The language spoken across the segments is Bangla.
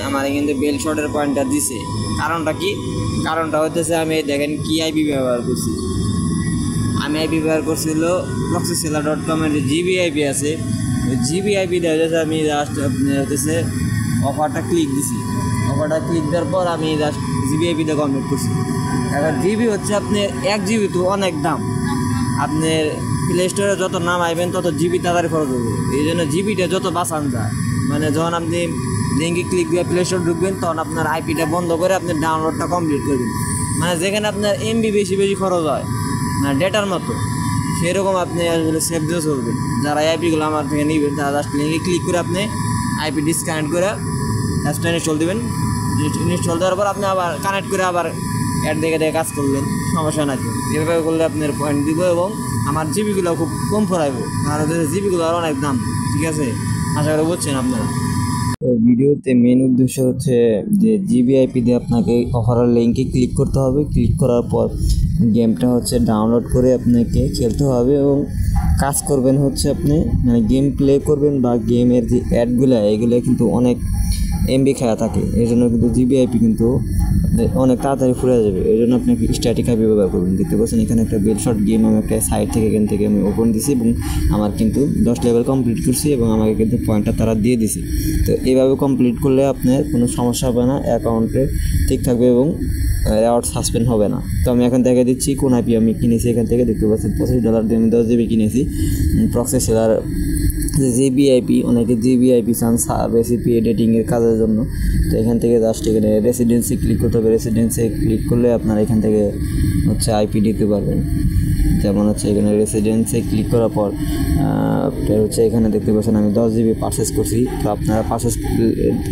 আমার কিন্তু বেল শটের পয়েন্টটা দিছে। কারণটা কি? কারণটা হচ্ছে আমি দেখেন কি আইপি ব্যবহার করছি। আমি আইপি ব্যবহার করছিল proxyseller.com এর জিবি আইপি আছে, ওই জিবি আইপি দেওয়া যাচ্ছে। আমি জাস্ট হচ্ছে অফারটা ক্লিক দিছি। অফারটা ক্লিক দেওয়ার পর আমি জাস্ট জিবি আইপিতে কমপ্লিট করছি। এবার জিবি হচ্ছে আপনার 1 জিবি তো অনেক দাম। আপনার প্লে স্টোরে যত নাম আইবেন তত জিবি তাড়াতাড়ি খরচ হবে। এই জন্য জিবিটা যত বাঁচান যায়, মানে যখন আপনি লিঙ্কে ক্লিক দিয়ে প্লে স্টোর ঢুকবেন তখন আপনার আইপিটা বন্ধ করে আপনি ডাউনলোডটা কমপ্লিট করবেন। মানে যেখানে আপনার এমবি বেশি বেশি খরচ হয়, মানে ডেটার মতো, সেরকম আপনি আসলে সেভ দিয়ে চলবেন। যারা আইপিগুলো আমার থেকে নেবেন তারা জাস্ট লিঙ্কে ক্লিক করে আপনি আইপি ডিসকানেক্ট করে অ্যাপসটা ইনস্টল দেবেন। ইনস্টল দেওয়ার পর আপনি আবার কানেক্ট করে আবার অ্যাড দেখে দেখে কাজ করবেন, সমস্যা নাই। এভাবে করলে আপনার পয়েন্ট দিব এবং আমার জিবিগুলো খুব কম ফরাইব, আর জিবিগুলো আর অনেক দাম। ঠিক আছে, আশা করি বুঝছেন আপনারা। তো ভিডিওতে মেন উদ্দেশ্য হচ্ছে যে জিবিআইপি দিয়ে আপনাকে অফারের লিঙ্কে ক্লিক করতে হবে। ক্লিক করার পর গেমটা হচ্ছে ডাউনলোড করে আপনাকে খেলতে হবে এবং কাজ করবেন হচ্ছে আপনি মানে গেম প্লে করবেন বা গেমের যে অ্যাডগুলো এগুলো কিন্তু অনেক এমবি খেলা থাকে। এই জন্য কিন্তু জিবিআইপি কিন্তু অনেক তাড়াতাড়ি ফুরে যাবে। এই জন্য আপনি স্ট্যাটিক আইপি ব্যবহার করবেন। দেখতে পাচ্ছেন এখানে একটা বেল শট গেম আমি একটা সাইড থেকে এখান থেকে আমি ওপেন দিছি এবং আমার কিন্তু 10 লেভেল কমপ্লিট করছি এবং আমাকে কিন্তু পয়েন্টটা তারা দিয়ে দিছে। তো এইভাবে কমপ্লিট করলে আপনার কোনো সমস্যা হবে না, অ্যাকাউন্টে ঠিক থাকবে এবং রেওয়ার্ড সাসপেন্ড হবে না। তো আমি এখন দেখে দিচ্ছি কোন আইপি আমি কিনেছি। এখান থেকে দেখতে পাচ্ছেন $25 দিয়ে আমি 10 জিবি কিনেছি। প্রক্সিসেলার জিবিআইপি, অনেকে জিবিআইপি চান রেসিপি এডিটিংয়ের কাজের জন্য। তো এখান থেকে জাস্ট এখানে রেসিডেন্সি ক্লিক করতে হবে। রেসিডেন্সি ক্লিক করলে আপনারা এখান থেকে হচ্ছে আইপি দিতে পারবেন। যেমন হচ্ছে এখানে রেসিডেন্সি ক্লিক করার পর হচ্ছে এখানে দেখতে পাচ্ছেন আমি 10 জিবি পারচেস করছি। তো আপনারা পারচেস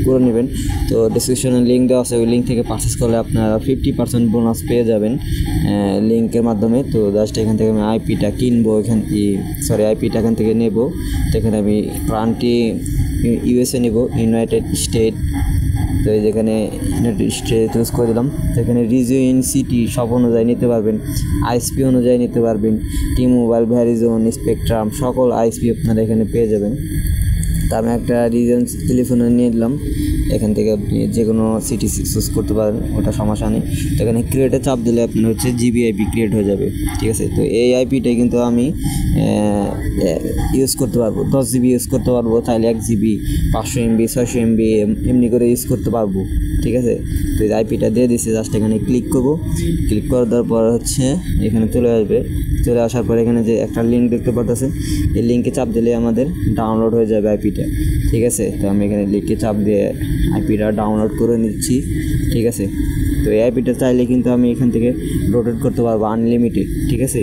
করে নেবেন। তো ডিসক্রিপশনে লিঙ্ক দেওয়া আছে, ওই লিঙ্ক থেকে পারচেস করলে আপনারা 50% বোনাস পেয়ে যাবেন লিঙ্কের মাধ্যমে। তো জাস্ট এখান থেকে আমি আইপিটা কিনবো, আইপিটা এখান থেকে নেব। তো এখানে আমি কান্ট্রি ইউএসএ নেব, ইউনাইটেড স্টেট। তো এই যেখানে ইউনাইটেড স্টেট চুজ করে দিলাম। তো এখানে রিজিয়ন সিটি সব অনুযায়ী নিতে পারবেন, আইএসপি অনুযায়ী নিতে পারবেন। টি-মোবাইল, ভ্যারিজোন, স্পেকট্রাম সকল আইএসপি আপনারা এখানে পেয়ে যাবেন। তা আমি একটা রিজন টেলিফোনে নিয়ে নিলাম। এখান থেকে আপনি যে কোনো সিটি চুজ করতে পারেন, ওটা সমস্যা নেই। তো এখানে ক্রিয়েটে চাপ দিলে আপনার হচ্ছে জিবিআইপি ক্রিয়েট হয়ে যাবে। ঠিক আছে, তো এই আইপিটাই কিন্তু আমি ইউজ করতে পারবো। 10 জিবি ইউজ করতে পারবো, তাহলে 1 জিবি 500 এমবি 600 এমবি এমনি করে ইউজ করতে পারবো। ঠিক আছে, তো এই আইপিটা দিয়ে দিচ্ছি। জাস্ট এখানে ক্লিক করবো। ক্লিক করে দেওয়ার পর হচ্ছে এখানে চলে আসবে। চলে আসার পর এখানে যে একটা লিঙ্ক দেখতে পাচ্ছেন, এই লিঙ্কে চাপ দিলে আমাদের ডাউনলোড হয়ে যাবে আইপিটা। ঠিক আছে, তো আমি এখানে লিঙ্কে চাপ দিয়ে আইপিটা ডাউনলোড করে নিচ্ছি। ঠিক আছে, তো এই আইপিটা চাইলে কিন্তু আমি এখান থেকে রোটেট করতে পারবো আনলিমিটেড। ঠিক আছে,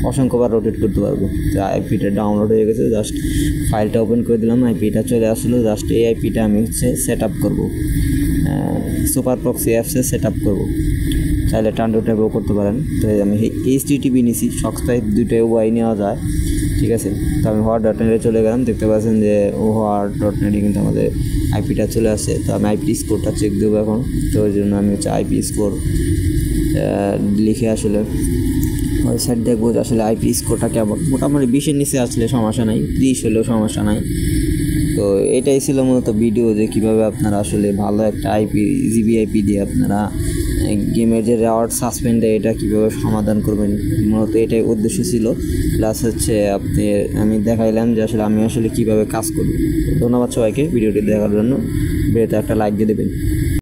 অসংখ্যবার রোটেট করতে পারবো। তো আইপিটা ডাউনলোড হয়ে গেছে, জাস্ট ফাইলটা ওপেন করে দিলাম। আইপিটা চলে আসলো। জাস্ট এই আইপিটা আমি হচ্ছে সেট আপ করবো, সুপার প্রক্সি অ্যাপসে সেট আপ করবো। চাইলে টান্ডো ট্যাপও করতে পারেন। তো আমি HTTP নিছি, সক্সপাইপ দুটোই ওয়াই নেওয়া যায়। ঠিক আছে, তো আমি হোয়াট.নেটে চলে গেলাম। দেখতে পাচ্ছেন যে হোয়াট.নেটে কিন্তু আমাদের আইপিটা চলে আসে। তো আমি আইপি স্কোরটা চেক দেবো এখন। তো ওই জন্য আমি হচ্ছে আইপি স্কোর লিখে আসলে ওয়েবসাইট দেখবো যে আসলে আইপি স্কোরটা কেমন। মোটামুটি 20-এর নিচে আসলে সমস্যা নাই, 30 হলেও সমস্যা নাই। তো এটাই ছিল মূলত ভিডিও, যে কীভাবে আপনারা আসলে ভালো একটা জিবিআইপি দিয়ে আপনারা গেমের যে রেওয়ার্ড সাসপেন্ড দেয় এটা কীভাবে সমাধান করবেন, মূলত এটাই উদ্দেশ্য ছিল। প্লাস হচ্ছে আমি দেখাইলাম যে আসলে আমি আসলে কীভাবে কাজ করি। ধন্যবাদ সবাইকে ভিডিওটি দেখার জন্য। ভিডিওতে একটা লাইক দিয়ে দেবেন।